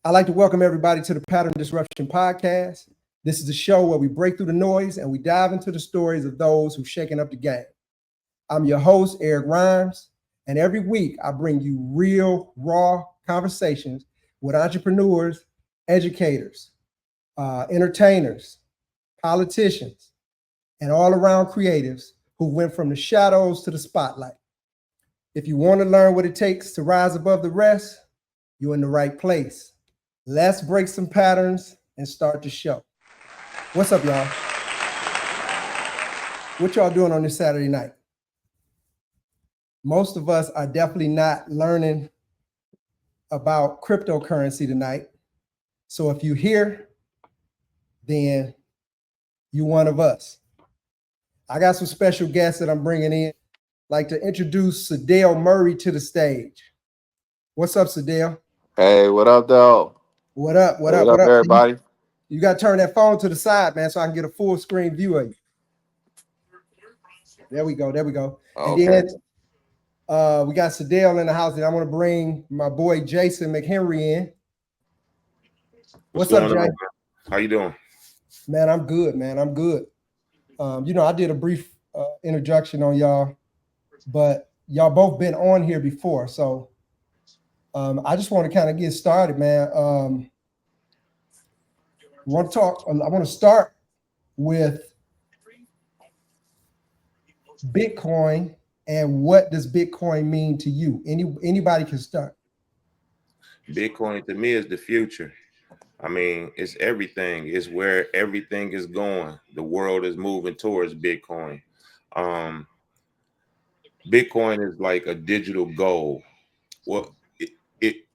I'd like to welcome everybody to the Pattern Disruption Podcast. This is the show where we break through the noise and we dive into the stories of those who've shaken up the game. I'm your host, Eric Rhymes, and every week I bring you real, raw conversations with entrepreneurs, educators, entertainers, politicians, and all-around creatives who went from the shadows to the spotlight. If you want to learn what it takes to rise above the rest, you're in the right place. Let's break some patterns and start the show. What's up, y'all? What y'all doing on this Saturday night? Most of us are definitely not learning about cryptocurrency tonight. So if you're here, then you're one of us. I got some special guests that I'm bringing in. I'd like to introduce Sadale Murray to the stage. What's up, Sadale? Hey, what up, though? What up? What up? What up, everybody? You got to turn that phone to the side, man, so I can get a full screen view of you. There we go. Okay. And then we got Sadale in the house, and I want to bring my boy Jason McHenry in. What's up, Jay? How you doing? Man, I'm good, man. I'm good. I did a brief introduction on y'all, but y'all both been on here before, so I just want to kind of get started, man. I want to start with Bitcoin and what does Bitcoin mean to you? Anybody can start. Bitcoin to me is the future. I mean, it's everything. It's where everything is going. The world is moving towards Bitcoin. Bitcoin is like a digital gold. Well, it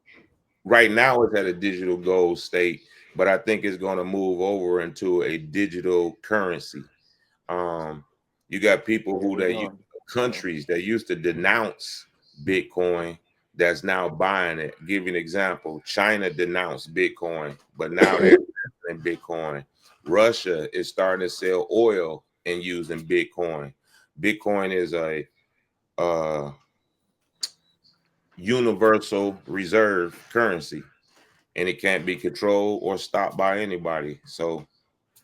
right now it's at a digital gold state, but I think it's going to move over into a digital currency. You got people countries that used to denounce Bitcoin that's now buying it. Give you an example. China denounced Bitcoin, but now they're in Bitcoin. Russia is starting to sell oil and using Bitcoin. Bitcoin is a universal reserve currency, and it can't be controlled or stopped by anybody. So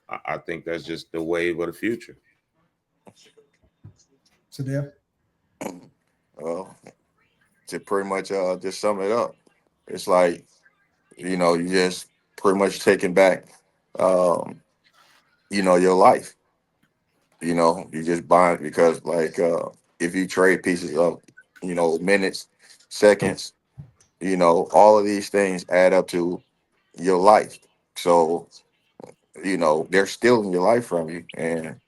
I think that's just the wave of the future. So there. Well, to pretty much just sum it up, it's like, you just pretty much taking back, your life. You just buying because, like, if you trade pieces of, minutes, seconds, all of these things add up to your life. So, they're stealing your life from you. And,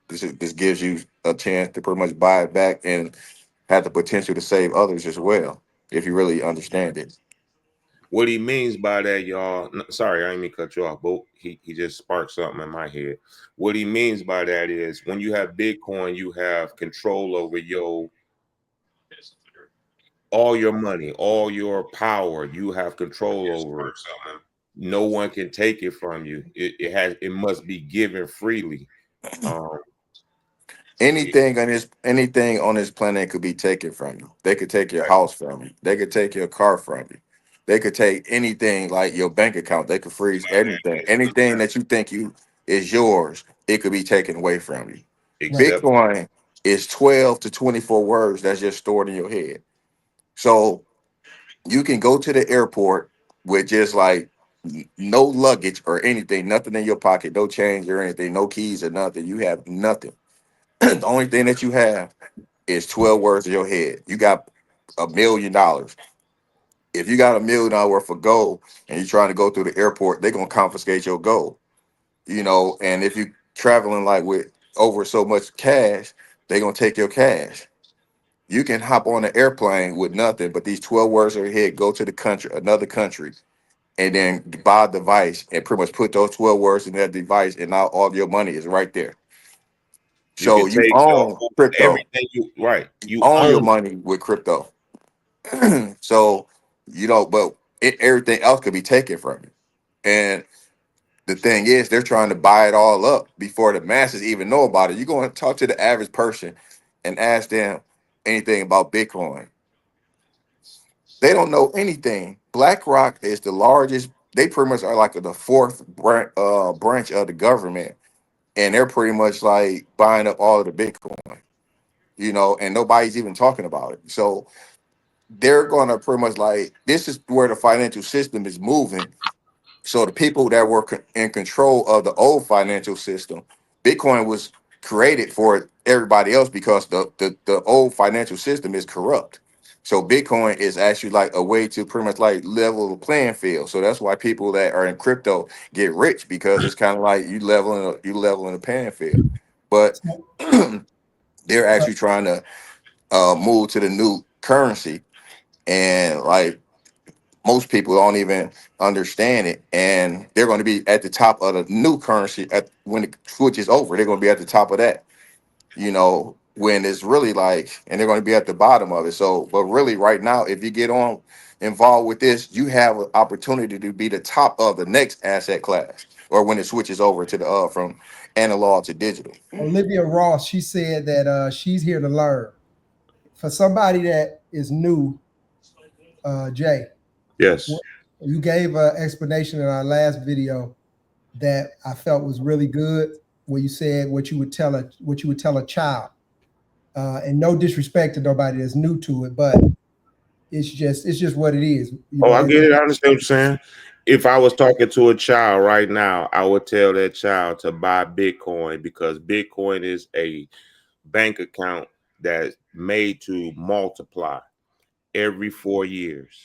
this gives you a chance to pretty much buy it back and have the potential to save others as well, if you really understand it. What he means by that, y'all, sorry, I didn't mean to cut you off, but he just sparked something in my head. What he means by that is when you have Bitcoin, you have control over all your money, all your power. You have control over it. No one can take it from you. It must be given freely. Anything on this planet could be taken from you. They could take your house from you. They could take your car from you. They could take anything like your bank account. They could freeze anything. Anything that you think you is yours, it could be taken away from you. Except Bitcoin is 12 to 24 words that's just stored in your head. So you can go to the airport with just like no luggage or anything, nothing in your pocket, no change or anything, no keys or nothing. You have nothing. The only thing that you have is 12 words in your head. You got $1 million. If you got $1 million worth of gold and you're trying to go through the airport, they're gonna confiscate your gold. And if you're traveling like with over so much cash, they're gonna take your cash. You can hop on an airplane with nothing but these 12 words in your head, go to another country, and then buy a device and pretty much put those 12 words in that device, and now all your money is right there. you So can you take own crypto. everything you Own your own. money with crypto. So, but everything else could be taken from you. And the thing is, they're trying to buy it all up before the masses even know about it. You're going to talk to the average person and ask them anything about Bitcoin. They don't know anything. BlackRock is the largest. They pretty much are like the fourth branch of the government, and they're pretty much like buying up all of the Bitcoin. And nobody's even talking about it. So they're gonna pretty much like this is where the financial system is moving. So the people that were in control of the old financial system, Bitcoin was created for everybody else because the old financial system is corrupt. So Bitcoin is actually like a way to pretty much like level the playing field. So that's why people that are in crypto get rich because it's kind of like you leveling the playing field. But So, they're so actually trying to move to the new currency, and like most people don't even understand it, and they're going to be at the top of the new currency when it switches over. They're going to be at the top of that, when it's really like, and they're going to be at the bottom of it. So but really right now, if you get on involved with this, you have an opportunity to be the top of the next asset class, or when it switches over to the from analog to digital. Olivia Ross, she said that she's here to learn. For somebody that is new, Jay, Yes. what, you gave an explanation in our last video that I felt was really good, where you said what you would tell a child, and no disrespect to nobody that's new to it, but it's just what it is. Oh, I get it. I understand what you're saying. If I was talking to a child right now, I would tell that child to buy Bitcoin because Bitcoin is a bank account that's made to multiply every 4 years.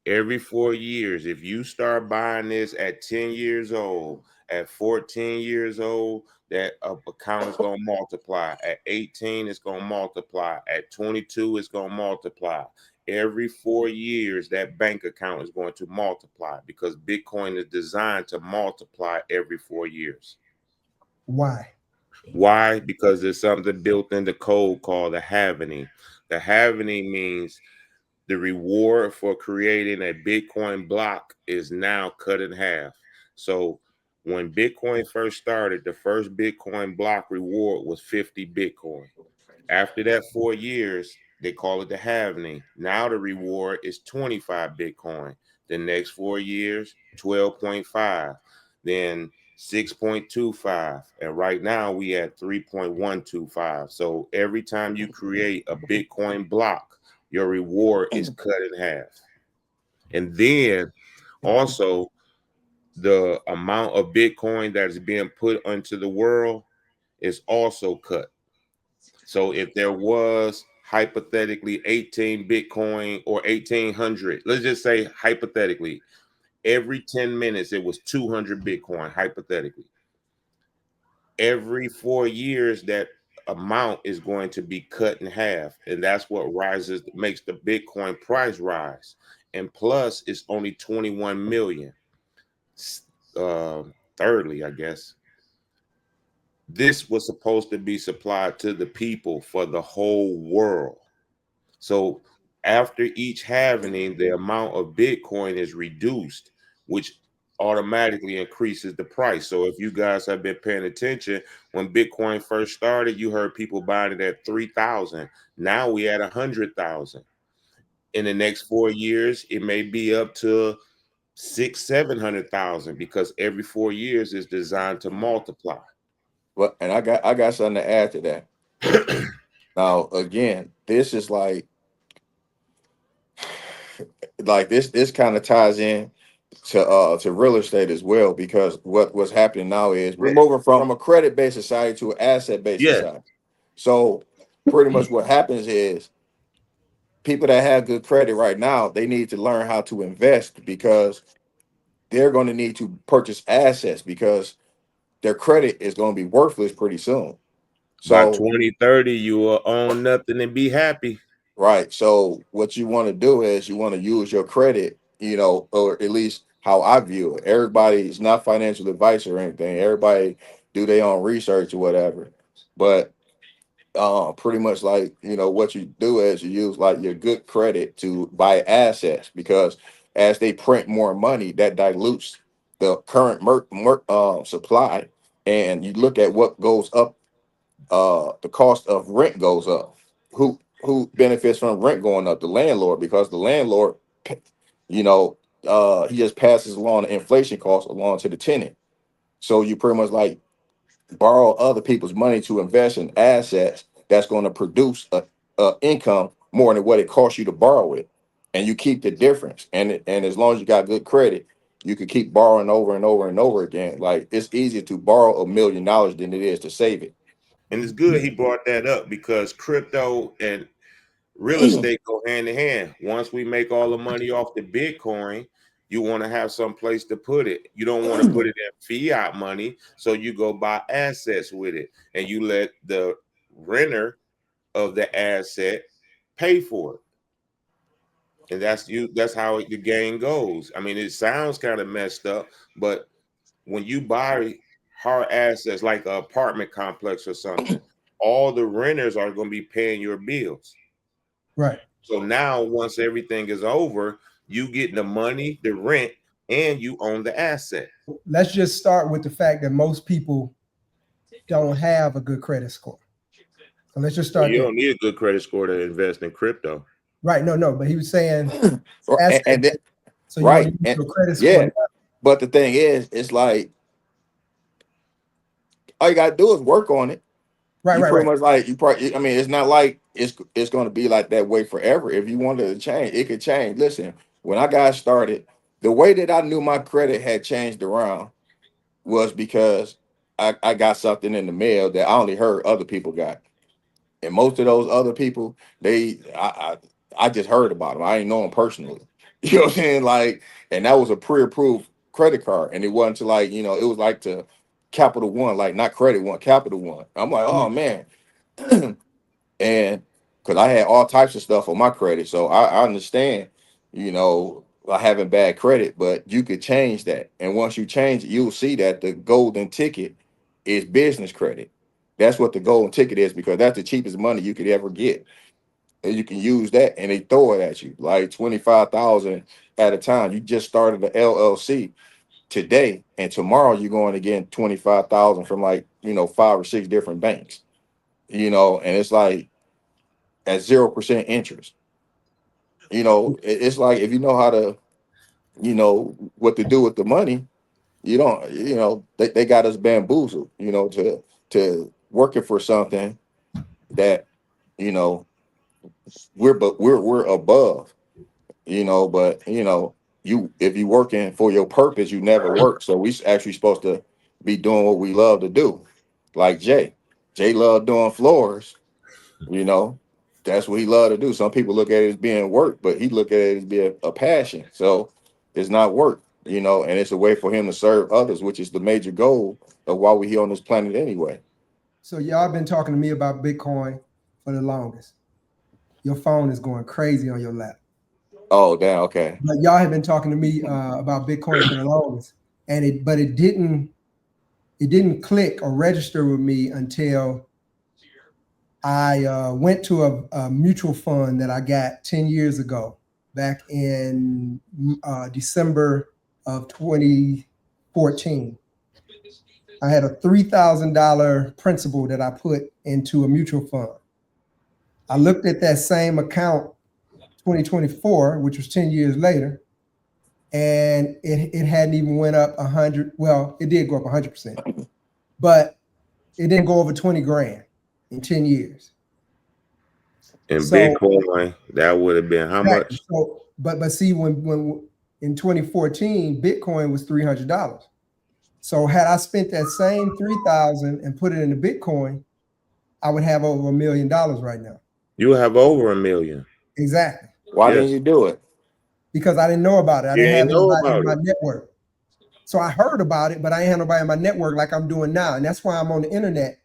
Every 4 years, if you start buying this at 10 years old, at 14 years old, that account is going to multiply. At 18, it's going to multiply. At 22, it's going to multiply. Every 4 years, that bank account is going to multiply because Bitcoin is designed to multiply every 4 years. Why? Why? Because there's something built in the code called the halvening. The halvening means the reward for creating a Bitcoin block is now cut in half. So when Bitcoin first started, the first Bitcoin block reward was 50 Bitcoin. After that 4 years, they call it the halvening. Now the reward is 25 Bitcoin. The next 4 years, 12.5, then 6.25. And right now we at 3.125. So every time you create a Bitcoin block, your reward is cut in half. And then also the amount of Bitcoin that is being put into the world is also cut. So if there was hypothetically 18 Bitcoin or 1800, let's just say hypothetically, every 10 minutes it was 200 Bitcoin, hypothetically. Every 4 years, that amount is going to be cut in half. And that's what makes the Bitcoin price rise. And plus, it's only 21 million. Uh, Thirdly, I guess, this was supposed to be supplied to the people for the whole world. So after each halving, the amount of Bitcoin is reduced, which automatically increases the price. So if you guys have been paying attention, when Bitcoin first started, you heard people buying it at 3,000. Now we at 100,000. In the next 4 years, it may be up to 700,000 because every 4 years is designed to multiply. Well, and I got something to add to that. Now, again, this is like this kind of ties in to real estate as well, because what's happening now is we're moving from a credit based society to an asset based Yeah. society. So pretty much what happens is people that have good credit right now, they need to learn how to invest because they're going to need to purchase assets because their credit is going to be worthless pretty soon. By So 2030, you will own nothing and be happy. right. So what you want to do is you want to use your credit, or at least how I view it. Everybody's not financial advice or anything. Everybody do their own research or whatever. But pretty much like, what you do is you use like your good credit to buy assets because as they print more money, that dilutes the current supply. And you look at what goes up, the cost of rent goes up. Who benefits from rent going up? The landlord, because the landlord you know, he just passes along the inflation cost along to the tenant. So you pretty much like borrow other people's money to invest in assets that's going to produce a income more than what it costs you to borrow it, and you keep the difference. And as long as you got good credit, you can keep borrowing over and over and over again. Like it's easier to borrow $1 million than it is to save it. And it's good he brought that up because crypto and real estate go hand in hand. Once we make all the money off the Bitcoin, you want to have some place to put it. You don't want to put it in fiat money, so you go buy assets with it, and you let the renter of the asset pay for it. And that's how the game goes. I mean, it sounds kind of messed up, but when you buy hard assets like an apartment complex or something, all the renters are going to be paying your bills. Right. So now, once everything is over, you get the money, the rent, and you own the asset. Let's just start with the fact that most people don't have a good credit score. So let's just Well, start you there. don't need a good credit score to invest in crypto. Right. No, but he was saying And then, so you want right, to use and your credit yeah, score. but the thing is, it's like all you gotta do is work on it. You pretty Right. much like you probably. I mean, it's not like it's going to be like that way forever. If you wanted to change, it could change. Listen, when I got started, the way that I knew my credit had changed around was because I got something in the mail that I only heard other people got, and most of those other people, I just heard about them. I ain't know them personally. You know what I'm saying? Like, and that was a pre-approved credit card, and it wasn't to like it was like to Capital One, like not Credit One, Capital One. I'm like, oh man. And because I had all types of stuff on my credit, so I understand, having bad credit, but you could change that. And once you change it, you'll see that the golden ticket is business credit. That's what the golden ticket is because that's the cheapest money you could ever get. And you can use that and they throw it at you like 25,000 at a time. You just started the LLC today, and tomorrow you're going to get 25,000 from like, 5 or 6 different banks, and it's like at 0% interest. It's like if you know how to, what to do with the money, you don't, they got us bamboozled, to working for something that, you know, we're above, but you if you working for your purpose, you never work. So we actually supposed to be doing what we love to do. Like Jay. Jay loved doing floors. You know, that's what he loved to do. Some people look at it as being work, but he look at it as being a passion. So it's not work, and it's a way for him to serve others, which is the major goal of why we're here on this planet anyway. So y'all been talking to me about Bitcoin for the longest. Your phone is going crazy on your lap. Oh, damn. Okay. But y'all have been talking to me about Bitcoin for the longest, and it didn't click or register with me until I went to a mutual fund that I got 10 years ago, back in December of 2014. I had a $3,000 principal that I put into a mutual fund. I looked at that same account 2024, which was 10 years later, and it hadn't even went up 100. Well, it did go up 100%, but it didn't go over 20 grand in 10 years. In So Bitcoin, that would have been how exactly. much? So, but see, when in 2014, Bitcoin was $300. So had I spent that same 3,000 and put it into Bitcoin, I would have over $1 million right now. You have over 1 million. Exactly. Why didn't Yes. you do it? Because I didn't know about it. I You didn't ain't have know anybody in about my it. network. So I heard about it, but I didn't have nobody in my network like I'm doing now. And that's why I'm on the internet,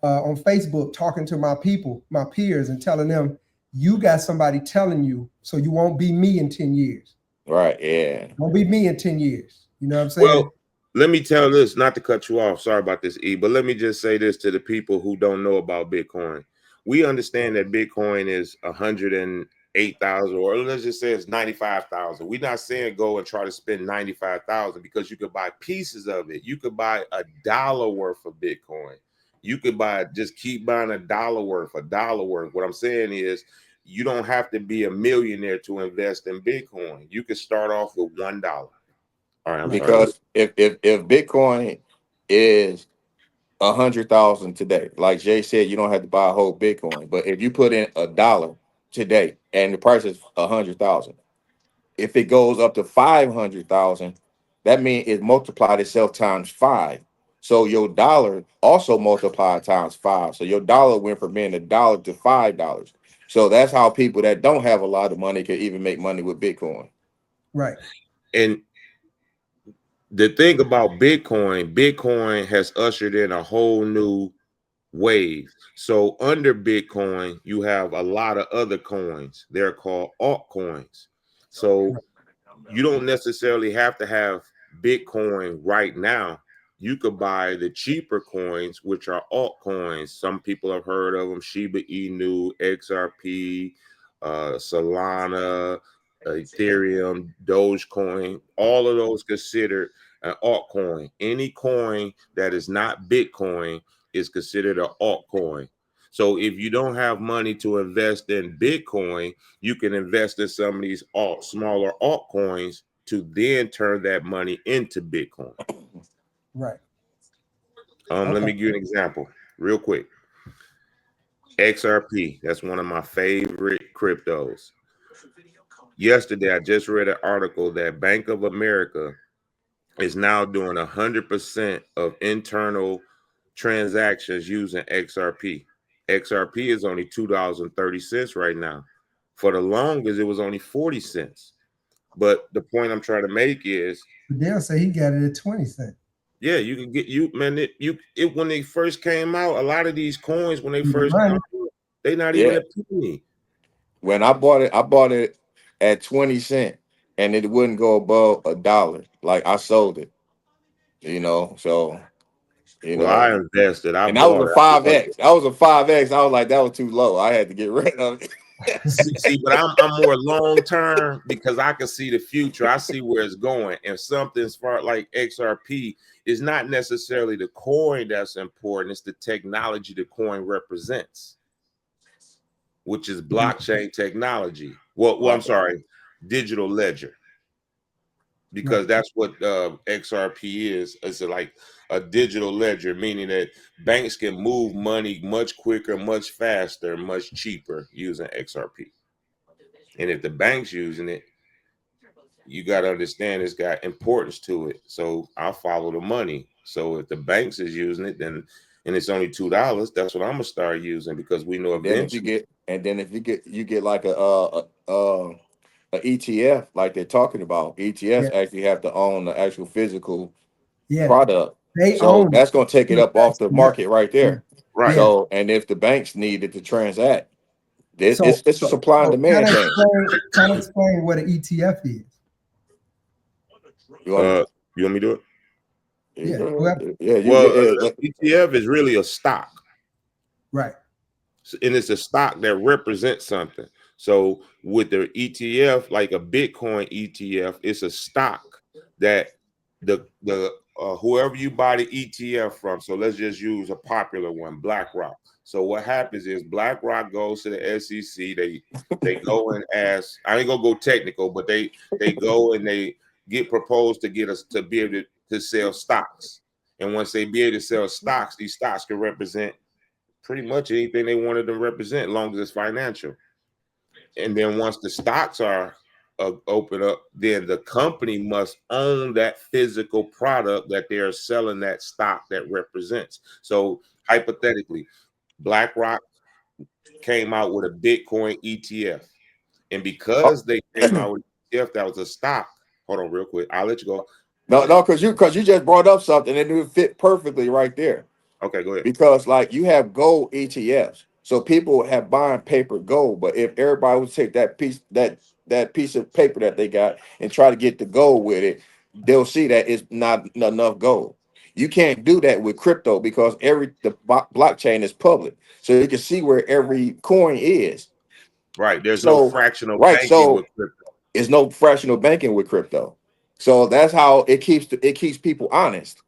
on Facebook, talking to my people, my peers, and telling them, you got somebody telling you, so you won't be me in 10 years. Right. Yeah. Won't be me in 10 years. You know what I'm saying? Well, let me tell this, not to cut you off. Sorry about this, E, but let me just say this to the people who don't know about Bitcoin. We understand that Bitcoin is 108,000, or let's just say it's 95,000. We're not saying go and try to spend 95,000 because you could buy pieces of it. You could buy $1 worth of Bitcoin. You could just keep buying $1 worth, $1 worth. What I'm saying is you don't have to be a millionaire to invest in Bitcoin. You can start off with $1. All right, I'm sorry. Because if Bitcoin is 100,000 today, like Jay said, you don't have to buy a whole Bitcoin. But if you put in $1 today and the price is 100,000, if it goes up to 500,000, that means it multiplied itself times 5. So your dollar also multiplied times 5. So your dollar went from being $1 to $5. So that's how people that don't have a lot of money can even make money with Bitcoin. Right. And the thing about Bitcoin has ushered in a whole new wave. So under Bitcoin, you have a lot of other coins. They're called altcoins. So you don't necessarily have to have Bitcoin right now. You could buy the cheaper coins, which are altcoins. Some people have heard of them: Shiba Inu, XRP, Solana, Ethereum, Dogecoin. All of those considered an altcoin. Any coin that is not Bitcoin is considered an altcoin. So if you don't have money to invest in Bitcoin, you can invest in some of these smaller altcoins to then turn that money into Bitcoin. Right. Let me give you an example real quick. XRP, that's one of my favorite cryptos. Yesterday, I just read an article that Bank of America is now doing 100% of internal transactions using XRP. XRP is only $2.30 right now. For the longest, it was only 40 cents. But the point I'm trying to make is, They'll say he got it at 20 cents. yeah, you can get it when they first came out. A lot of these coins when they The first money. come out, they not even Yeah. a penny. When I bought it at 20 cents and it wouldn't go above $1. Like I sold it, so Well, I invested. I and that was bought a it. 5X. That was a 5X. I was like, that was too low. I had to get rid of it. See, but I'm more long term because I can see the future. I see where it's going, and something as far like XRP is not necessarily the coin that's important. It's the technology the coin represents, which is blockchain technology. Well, I'm sorry, digital ledger, because that's what XRP is. It's like a digital ledger, meaning that banks can move money much quicker, much faster, much cheaper using XRP. And if the bank's using it, you got to understand it's got importance to it. So I'll follow the money. So if the banks is using it, then and it's only $2, that's what I'm gonna start using, because we know And then if eventually. you get like a ETF like they're talking about. ETFs actually have to own the actual physical Yeah. product. They So own that's going to take it up off the market right there. Right. So, and if the banks needed to transact, So it's a supply and demand thing. Kind of explain what an ETF is. You want, You want me to do it? yeah, Well, ETF is really a stock. Right. And it's a stock that represents something. So with the ETF, like a Bitcoin ETF, it's a stock that the whoever you buy the ETF from. So let's just use a popular one, BlackRock. So what happens is BlackRock goes to the SEC. They go and ask. I ain't gonna go technical, but they go and they get proposed to get us to be able to sell stocks. And once they be able to sell stocks, these stocks can represent pretty much anything they wanted to represent, as long as it's financial. And then once the stocks are open up, then the company must own that physical product that they're selling that stock that represents. So hypothetically, BlackRock came out with a Bitcoin ETF. And because they came out with an ETF that was a stock, hold on real quick, I'll let you go. no, because you just brought up something and it would fit perfectly right there. Okay, go ahead. Because like you have gold ETFs, so people have buying paper gold. But if everybody would take that piece of paper that they got and try to get the gold with it, they'll see that it's not enough gold. You can't do that with crypto because the blockchain is public, so you can see where every coin is. Right. There's no fractional right. banking So with crypto. it's no fractional banking with crypto. So that's how it keeps people honest.